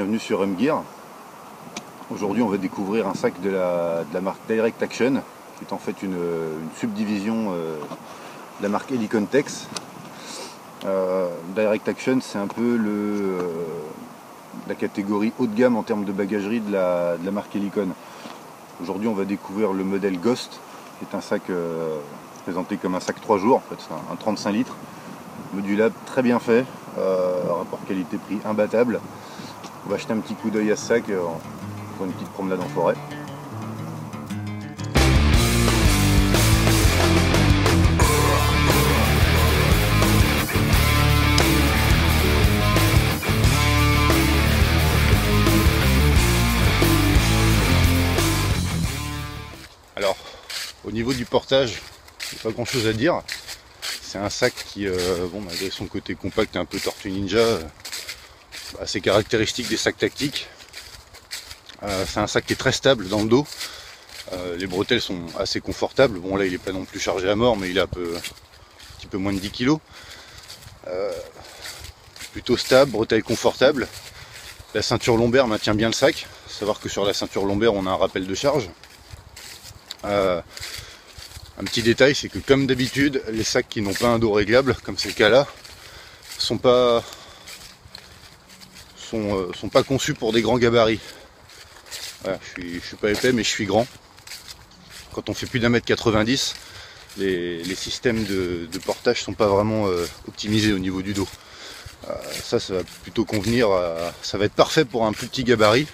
bienvenue sur M-Gear. Aujourd'hui on va découvrir un sac de la marque Direct Action, qui est en fait une subdivision de la marque Helicon Tex. Direct Action, c'est un peu la catégorie haut de gamme en termes de bagagerie de la marque Helicon. Aujourd'hui on va découvrir le modèle Ghost, qui est un sac présenté comme un sac 3 jours, en fait c'est un 35 litres, modulable, très bien fait, rapport qualité-prix imbattable. On va jeter un petit coup d'œil à ce sac pour une petite promenade en forêt. Alors, au niveau du portage, il n'y a pas grand chose à dire. C'est un sac qui, malgré son côté compact et un peu Tortue Ninja, c'est caractéristique des sacs tactiques. C'est un sac qui est très stable dans le dos. Les bretelles sont assez confortables. Bon, là il n'est pas non plus chargé à mort, mais il a un petit peu moins de 10 kg. Plutôt stable, bretelles confortables. La ceinture lombaire maintient bien le sac. Faut savoir que sur la ceinture lombaire on a un rappel de charge. Un petit détail, c'est que comme d'habitude, les sacs qui n'ont pas un dos réglable, comme c'est le cas là, sont pas conçus pour des grands gabarits. Voilà, je suis pas épais, mais je suis grand. Quand on fait plus d'1m90, les systèmes de portage sont pas vraiment optimisés au niveau du dos. Ça va plutôt convenir, ça va être parfait pour un plus petit gabarit.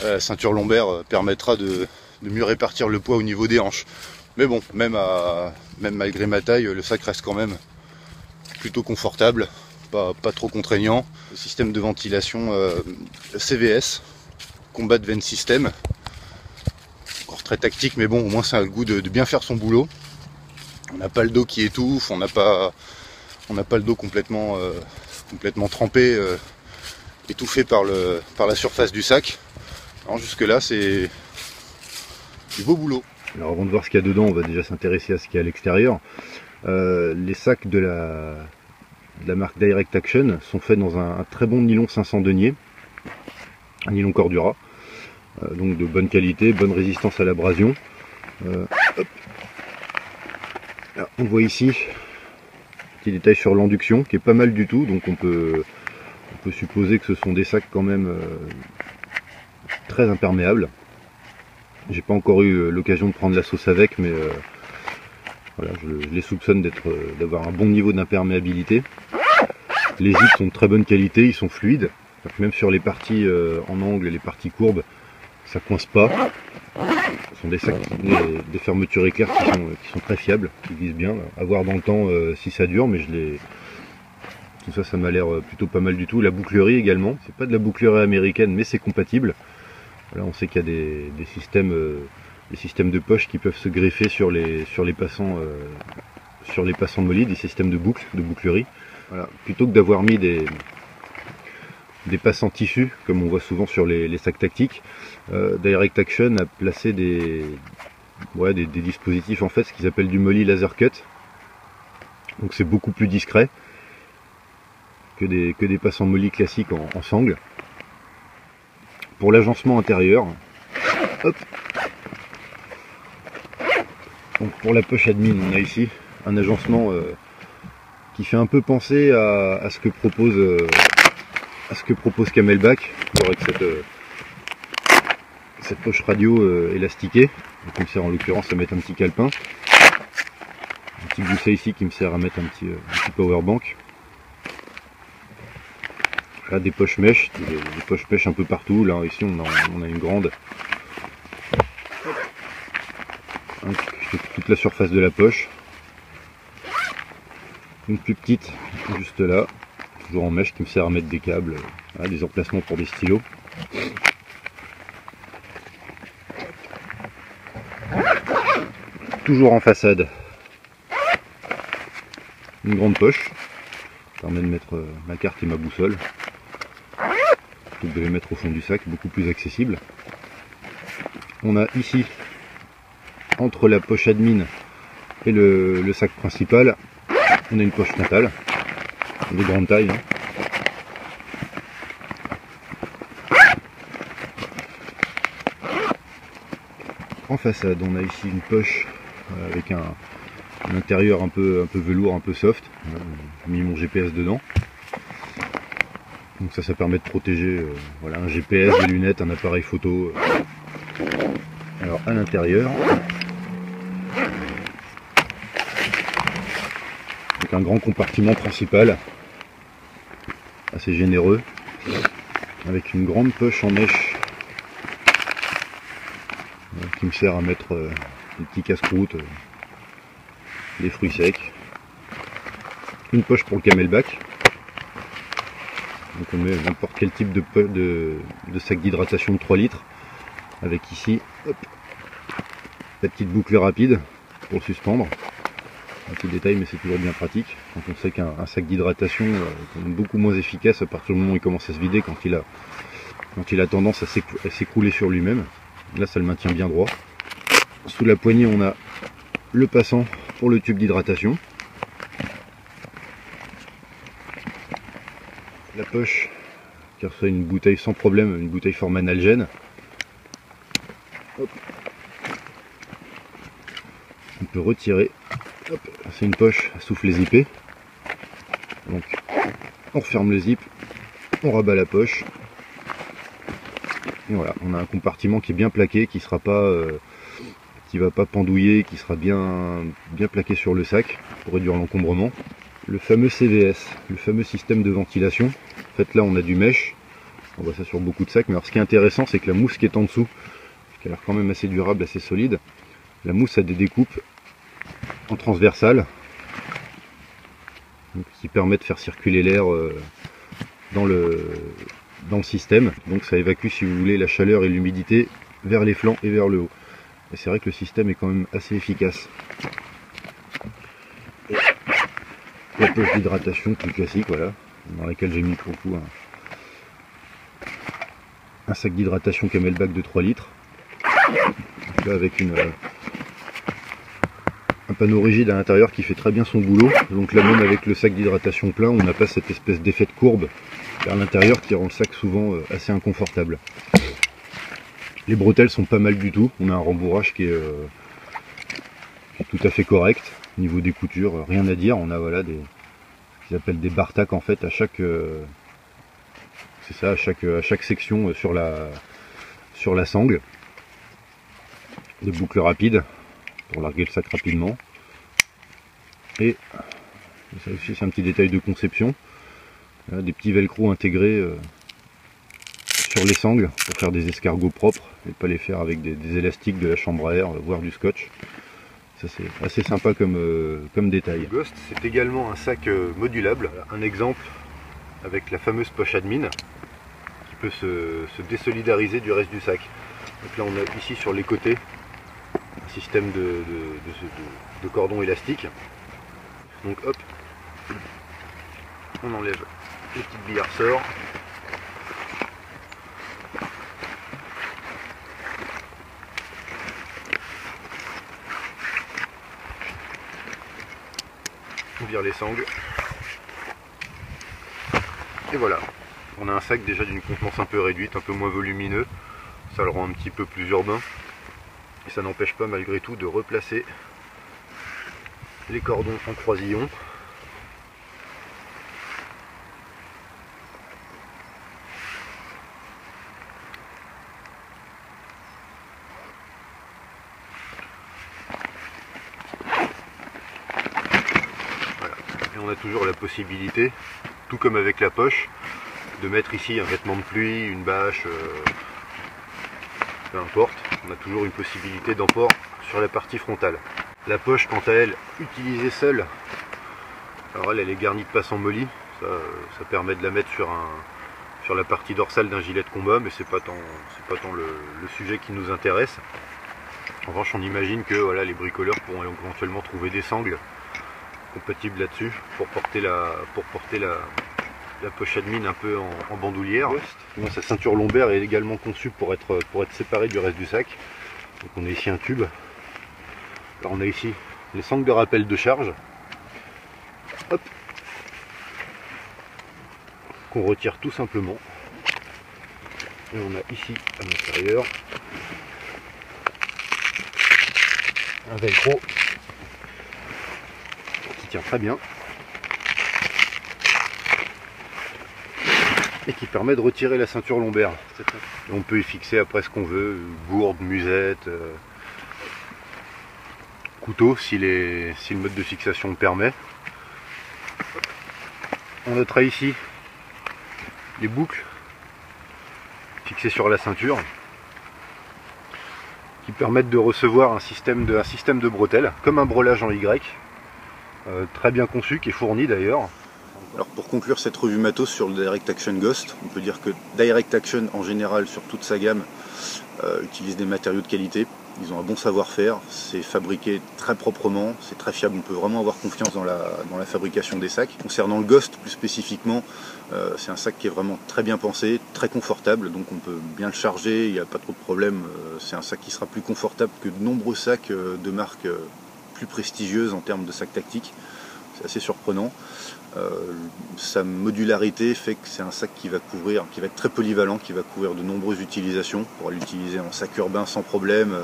La ceinture lombaire permettra de mieux répartir le poids au niveau des hanches. Mais bon, même malgré ma taille, le sac reste quand même plutôt confortable, pas trop contraignant. Le système de ventilation CVS, Combat Vent System, encore très tactique, mais bon, au moins ça a le goût de bien faire son boulot. On n'a pas le dos qui étouffe, on n'a pas le dos complètement trempé, étouffé par la surface du sac. Alors jusque là c'est du beau boulot. Alors avant de voir ce qu'il y a dedans, on va déjà s'intéresser à ce qu'il y a à l'extérieur. Les sacs de la marque Direct Action sont faits dans un très bon nylon 500 deniers, un nylon Cordura, donc de bonne qualité, bonne résistance à l'abrasion. On voit ici petit détail sur l'induction qui est pas mal du tout, donc on peut supposer que ce sont des sacs quand même très imperméables. J'ai pas encore eu l'occasion de prendre la sauce avec, mais voilà, je les soupçonne d'avoir un bon niveau d'imperméabilité. Les zips sont de très bonne qualité, ils sont fluides. Même sur les parties en angle et les parties courbes, ça coince pas. Ce sont des sacs, des fermetures éclair qui sont très fiables, qui glissent bien. À voir dans le temps si ça dure, mais tout ça m'a l'air plutôt pas mal du tout. La bouclerie également, c'est pas de la bouclerie américaine, mais c'est compatible. Là, on sait qu'il y a des systèmes de poche qui peuvent se greffer sur les passants mollys, des systèmes de bouclerie. Voilà. Plutôt que d'avoir mis des passants tissus, comme on voit souvent sur les sacs tactiques, Direct Action a placé des dispositifs, en fait, ce qu'ils appellent du molly laser cut. Donc c'est beaucoup plus discret que des passants molly classiques en sangle. Pour l'agencement intérieur, hop. Donc pour la poche admin, on a ici un agencement qui fait un peu penser à ce que propose Camelback, avec cette poche radio élastiquée. Donc il me sert en l'occurrence à mettre un petit calepin, un petit gousset ici qui me sert à mettre un petit power bank. Là, des poches mèches, des poches pêche un peu partout. Là ici on a une grande, toute la surface de la poche, une plus petite juste là, toujours en mèche, qui me sert à mettre des câbles, voilà, des emplacements pour des stylos. Toujours en façade, une grande poche, qui permet de mettre ma carte et ma boussole. De les mettre au fond du sac, beaucoup plus accessible. On a ici, entre la poche admin et le sac principal, on a une poche frontale de grande taille, hein. en façade, on a ici une poche avec un intérieur un peu velours, un peu soft. J'ai mis mon GPS dedans. Donc ça permet de protéger voilà, un GPS, des lunettes, un appareil photo. Alors à l'intérieur, donc un grand compartiment principal, assez généreux, avec une grande poche en mèche qui me sert à mettre des petits casse-croûtes, des fruits secs, une poche pour le camelback. Donc on met n'importe quel type de sac d'hydratation de 3 litres, avec ici hop, la petite boucle rapide pour le suspendre. Un petit détail, mais c'est toujours bien pratique. Quand on sait qu'un sac d'hydratation est quand même beaucoup moins efficace à partir du moment où il commence à se vider, quand il a tendance à s'écrouler sur lui-même. Là ça le maintient bien droit. Sous la poignée on a le passant pour le tube d'hydratation. La poche, car c'est une bouteille sans problème, une bouteille format Nalgene. Hop. On peut retirer. C'est une poche à soufflet zippé. Donc on referme le zip, on rabat la poche. Et voilà, on a un compartiment qui est bien plaqué, qui sera pas, qui va pas pendouiller, qui sera bien plaqué sur le sac pour réduire l'encombrement. Le fameux CVS, le fameux système de ventilation. En fait là on a du mesh, on voit ça sur beaucoup de sacs, mais alors ce qui est intéressant c'est que la mousse qui est en dessous, qui a l'air quand même assez durable, assez solide, la mousse a des découpes en transversale, donc, qui permet de faire circuler l'air dans le système, donc ça évacue si vous voulez la chaleur et l'humidité vers les flancs et vers le haut. Et c'est vrai que le système est quand même assez efficace. Et la poche d'hydratation plus classique, voilà, dans laquelle j'ai mis pour le coup un sac d'hydratation camelback de 3 litres. Donc là avec un panneau rigide à l'intérieur qui fait très bien son boulot. Donc là même avec le sac d'hydratation plein, on n'a pas cette espèce d'effet de courbe vers l'intérieur qui rend le sac souvent assez inconfortable. Les bretelles sont pas mal du tout, on a un rembourrage qui est tout à fait correct. Au niveau des coutures, rien à dire, on a voilà ce qu'ils appellent des bar tack en fait à chaque c'est ça, à chaque section sur la sangle. Des boucles rapides pour larguer le sac rapidement. Et ça aussi c'est un petit détail de conception. Là, des petits velcro intégrés sur les sangles pour faire des escargots propres et pas les faire avec des élastiques de la chambre à air, voire du scotch. Ça c'est assez sympa comme détail. Ghost, c'est également un sac modulable. Un exemple avec la fameuse poche admin qui peut se désolidariser du reste du sac. Donc là on a ici sur les côtés un système de cordon élastique. Donc hop, on enlève les petites billes à ressort. On vire les sangles. Et voilà, on a un sac déjà d'une contenance un peu réduite, un peu moins volumineux. Ça le rend un petit peu plus urbain. Et ça n'empêche pas malgré tout de replacer les cordons en croisillon. Voilà. Et on a toujours la possibilité, tout comme avec la poche, de mettre ici un vêtement de pluie, une bâche, peu importe. On a toujours une possibilité d'emport sur la partie frontale. La poche, quant à elle, utilisée seule, alors elle est garnie de passant molly. Ça permet de la mettre sur la partie dorsale d'un gilet de combat, mais c'est pas tant le sujet qui nous intéresse. En revanche, on imagine que voilà, les bricoleurs pourront éventuellement trouver des sangles compatibles là-dessus pour porter la poche admin un peu en bandoulière. Sa ceinture lombaire est également conçue pour être séparée du reste du sac. Donc on a ici un tube. Alors on a ici les sangles de rappel de charge. Hop. Qu'on retire tout simplement. Et on a ici à l'intérieur un velcro qui tient très bien et qui permet de retirer la ceinture lombaire. Et on peut y fixer après ce qu'on veut, gourde, musette, couteau si le mode de fixation le permet. On notera ici les boucles fixées sur la ceinture qui permettent de recevoir un système de bretelles, comme un brelage en Y, très bien conçu, qui est fourni d'ailleurs. Alors pour conclure cette revue matos sur le Direct Action Ghost, on peut dire que Direct Action en général sur toute sa gamme utilise des matériaux de qualité. Ils ont un bon savoir-faire, c'est fabriqué très proprement, c'est très fiable, on peut vraiment avoir confiance dans la fabrication des sacs. Concernant le Ghost plus spécifiquement, c'est un sac qui est vraiment très bien pensé, très confortable, donc on peut bien le charger, il n'y a pas trop de problème. C'est un sac qui sera plus confortable que de nombreux sacs de marques plus prestigieuses en termes de sacs tactiques. C'est assez surprenant. Sa modularité fait que c'est un sac qui va être très polyvalent, qui va couvrir de nombreuses utilisations. On pourra l'utiliser en sac urbain sans problème,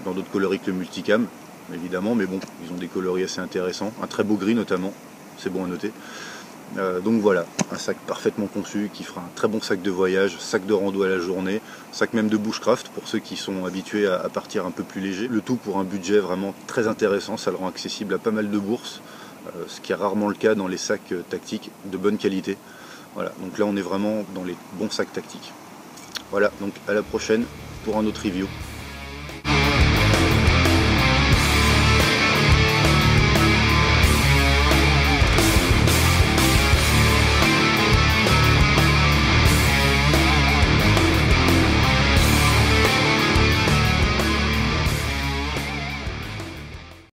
dans d'autres coloris que le multicam, évidemment, mais bon, ils ont des coloris assez intéressants, un très beau gris notamment, c'est bon à noter. Donc voilà, un sac parfaitement conçu qui fera un très bon sac de voyage, sac de rando à la journée, sac même de bushcraft pour ceux qui sont habitués à partir un peu plus léger. Le tout pour un budget vraiment très intéressant, ça le rend accessible à pas mal de bourses, ce qui est rarement le cas dans les sacs tactiques de bonne qualité. Voilà, donc là on est vraiment dans les bons sacs tactiques. Voilà, donc à la prochaine pour un autre review.